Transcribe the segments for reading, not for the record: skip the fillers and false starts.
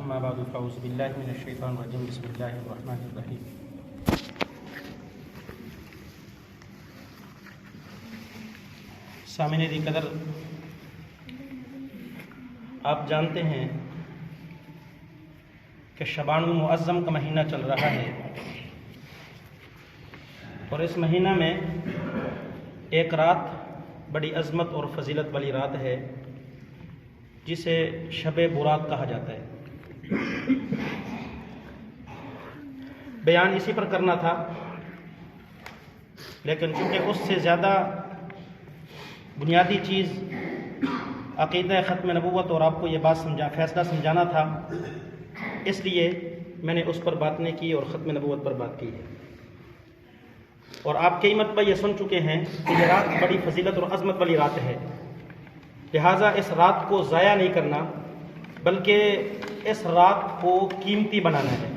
اما بعد فاعوذ باللہ من الشیطان الرجیم بسم اللہ الرحمن الرحیم۔ سامعین دی قدر، آپ جانتے ہیں کہ شعبان المعظم کا مہینہ چل رہا ہے اور اس مہینہ میں ایک رات بڑی عظمت اور فضیلت والی رات ہے جسے شب برات کہا جاتا ہے۔ بیان اسی پر کرنا تھا، لیکن چونکہ اس سے زیادہ بنیادی چیز عقیدہ ختم نبوت اور آپ کو یہ بات فیصلہ سمجھانا تھا، اس لیے میں نے اس پر بات نہیں کی اور ختم نبوت پر بات کی ہے۔ اور آپ کئی مرتبہ یہ سن چکے ہیں کہ یہ رات بڑی فضیلت اور عظمت والی رات ہے، لہٰذا اس رات کو ضائع نہیں کرنا بلکہ اس رات کو قیمتی بنانا ہے۔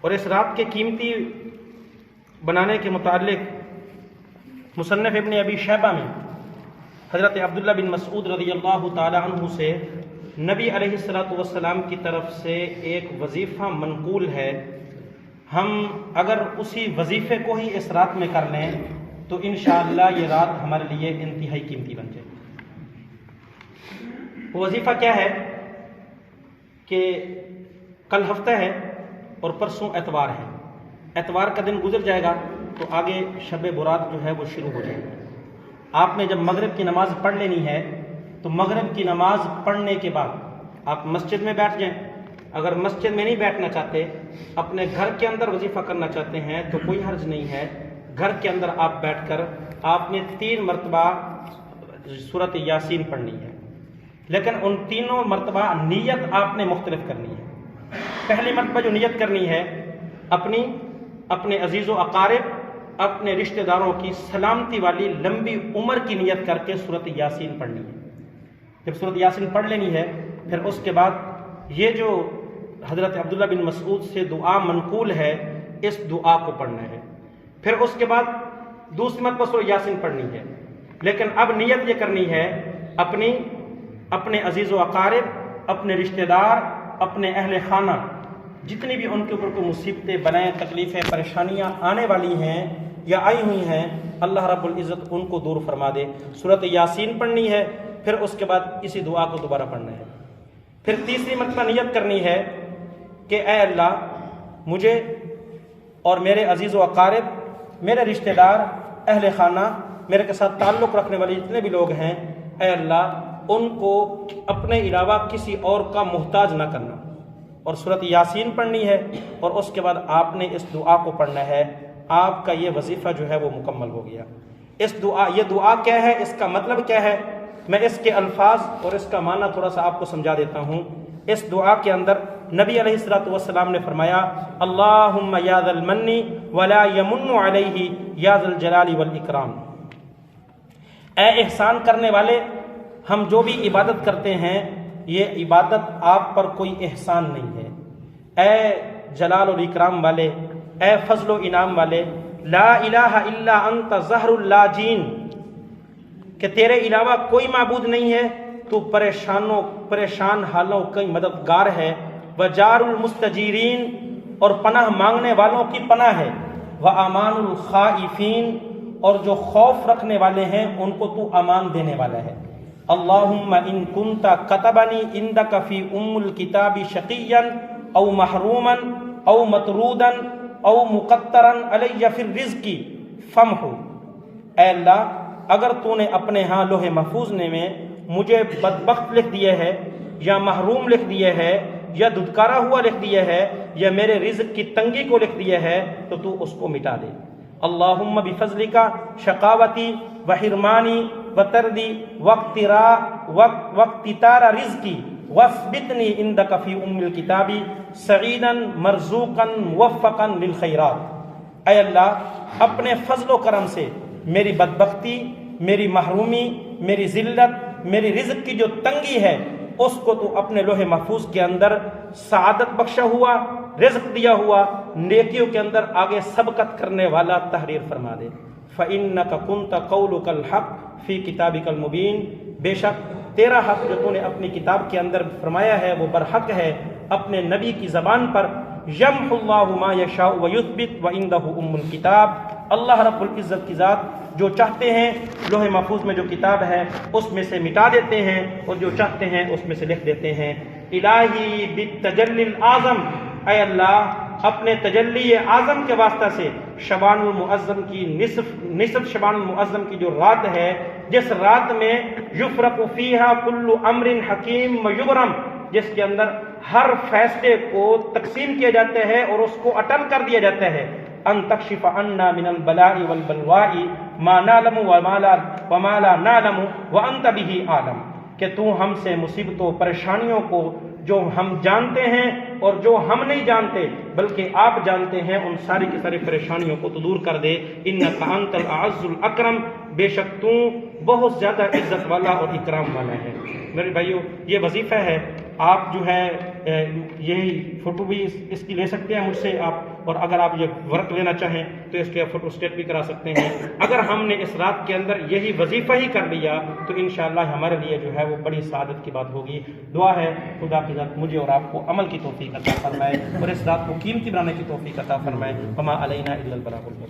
اور اس رات کے قیمتی بنانے کے متعلق مصنف ابن ابی شیبہ میں حضرت عبداللہ بن مسعود رضی اللہ تعالی عنہ سے نبی علیہ الصلوۃ والسلام کی طرف سے ایک وظیفہ منقول ہے۔ ہم اگر اسی وظیفے کو ہی اس رات میں کر لیں تو انشاءاللہ یہ رات ہمارے لیے انتہائی قیمتی بن جائے۔ وہ وظیفہ کیا ہے کہ کل ہفتہ ہے اور پرسوں اتوار ہے، اتوار کا دن گزر جائے گا تو آگے شب برات جو ہے وہ شروع ہو جائے گی۔ آپ نے جب مغرب کی نماز پڑھ لینی ہے تو مغرب کی نماز پڑھنے کے بعد آپ مسجد میں بیٹھ جائیں۔ اگر مسجد میں نہیں بیٹھنا چاہتے، اپنے گھر کے اندر وظیفہ کرنا چاہتے ہیں تو کوئی حرج نہیں ہے، گھر کے اندر آپ بیٹھ کر آپ نے 3 مرتبہ سورۃ یاسین پڑھنی ہے، لیکن ان تینوں مرتبہ نیت آپ نے مختلف کرنی ہے۔ پہلی مرتبہ جو نیت کرنی ہے اپنے عزیز و اقارب، اپنے رشتہ داروں کی سلامتی والی لمبی عمر کی نیت کر کے سورۃ یاسین پڑھنی ہے۔ جب سورۃ یاسین پڑھ لینی ہے پھر اس کے بعد یہ جو حضرت عبداللہ بن مسعود سے دعا منقول ہے اس دعا کو پڑھنا ہے۔ پھر اس کے بعد دوسری مرتبہ سورۃ یاسین پڑھنی ہے، لیکن اب نیت یہ کرنی ہے اپنے عزیز و اقارب، اپنے رشتہ دار، اپنے اہل خانہ، جتنی بھی ان کے اوپر کوئی مصیبتیں، بلائیں، تکلیفیں، پریشانیاں آنے والی ہیں یا آئی ہوئی ہیں، اللہ رب العزت ان کو دور فرما دے۔ سورۃ یاسین پڑھنی ہے، پھر اس کے بعد اسی دعا کو دوبارہ پڑھنا ہے۔ پھر تیسری مرتبہ نیت کرنی ہے کہ اے اللہ، مجھے اور میرے عزیز و اقارب، میرے رشتہ دار، اہل خانہ، میرے کے ساتھ تعلق رکھنے والے جتنے بھی لوگ ہیں، اے اللہ ان کو اپنے علاوہ کسی اور کا محتاج نہ کرنا۔ اور سورۃ یاسین پڑھنی ہے اور اس کے بعد آپ نے اس دعا کو پڑھنا ہے۔ آپ کا یہ وظیفہ جو ہے وہ مکمل ہو گیا۔ یہ دعا کیا ہے، اس کا مطلب کیا ہے، میں اس کے الفاظ اور اس کا معنی تھوڑا سا آپ کو سمجھا دیتا ہوں۔ اس دعا کے اندر نبی علیہ الصلوۃ والسلام نے فرمایا، اللہم یا ذا المن ولا یمن علیہ یا ذا الجلال والاکرام، اے احسان کرنے والے، ہم جو بھی عبادت کرتے ہیں یہ عبادت آپ پر کوئی احسان نہیں ہے۔ اے جلال و اکرام والے، اے فضل و انعام والے، لا الہ الا انت ظہر اللاجین، کہ تیرے علاوہ کوئی معبود نہیں ہے، تو پریشان حالوں کا مددگار ہے، وجار المستجیرین، اور پناہ مانگنے والوں کی پناہ ہے، وامان الخائفین، اور جو خوف رکھنے والے ہیں ان کو تو امان دینے والا ہے۔ اللہم ان کنت کتبنی عندک فی الکتاب شقیا او محروما او مطرودا او مقترا علی فی الرزق فامحو، اے اللہ اگر تو نے اپنے ہاں لوح محفوظ میں مجھے بدبخت لکھ دیے ہے، یا محروم لکھ دیے ہے، یا دھتکارا ہوا لکھ دیے ہے، یا میرے رزق کی تنگی کو لکھ دیے ہے تو اس کو مٹا دے۔ اللہم بفضلک شقاوتی وحرمانی وتردی واقتتار رزقی واثبتنی عندک فی الکتاب سعیدا مرزوقا موفقا للخیرات، اے اللہ اپنے فضل و کرم سے میری بدبختی، میری محرومی، میری ذلت، میری رزق کی جو تنگی ہے اس کو تو اپنے لوح محفوظ کے اندر سعادت بخشا ہوا، رزق دیا ہوا، نیکیوں کے اندر آگے سبقت کرنے والا تحریر فرما دے۔ فَإِنَّكَ كُنْتَ قَوْلُكَ الْحَقِّ فِي كِتَابِكَ الْمُبِينِ، بے شک تیرا حق جو تو نے اپنی کتاب کے اندر فرمایا ہے وہ برحق ہے اپنے نبی کی زبان پر. یمحو اللہ ما یشاء ویثبت وعندہ ام الکتاب. اللہ رب العزت کی ذات جو چاہتے ہیں لوح محفوظ میں جو کتاب ہے اس میں سے مٹا دیتے ہیں اور جو چاہتے ہیں اس میں سے لکھ دیتے ہیں. الہی بالتجلی الاعظم، اے اللہ اپنے تجلی اعظم کے واسطہ سے شعبان المعظم کی نصف شعبان المعظم کی جو رات ہے، جس رات میں یفرق فیہا کل امر حکیم ویبرم، جس کے اندر ہر فیصلے کو تقسیم کیا جاتا ہے اور اس کو اٹل کر دیا جاتا ہے. ان تکشف عنا من البلاء والبلواء ما نعلم وما لا نعلم وانت به عالم، کہ تو ہم سے مصیبتوں پریشانیوں کو جو ہم جانتے ہیں اور جو ہم نہیں جانتے بلکہ آپ جانتے ہیں ان ساری کی ساری پریشانیوں کو تو دور کر دے. انک انت الاعز الاکرم، بے شک تو بہت زیادہ عزت والا اور اکرام والا ہے. میرے بھائیو یہ وظیفہ ہے، آپ جو ہے یہی فوٹو بھی اس کی لے سکتے ہیں مجھ سے آپ، اور اگر آپ یہ ورک لینا چاہیں تو اس کے فوٹو اسٹیٹ بھی کرا سکتے ہیں. اگر ہم نے اس رات کے اندر یہی وظیفہ ہی کر لیا تو انشاءاللہ ہمارے لیے جو ہے وہ بڑی سعادت کی بات ہوگی. دعا ہے خدا کی ذات مجھے اور آپ کو عمل کی توفیق عطا فرمائے اور اس رات کو قیمتی بنانے کی توفیق عطا فرمائے. وما علینا الا البلاغ.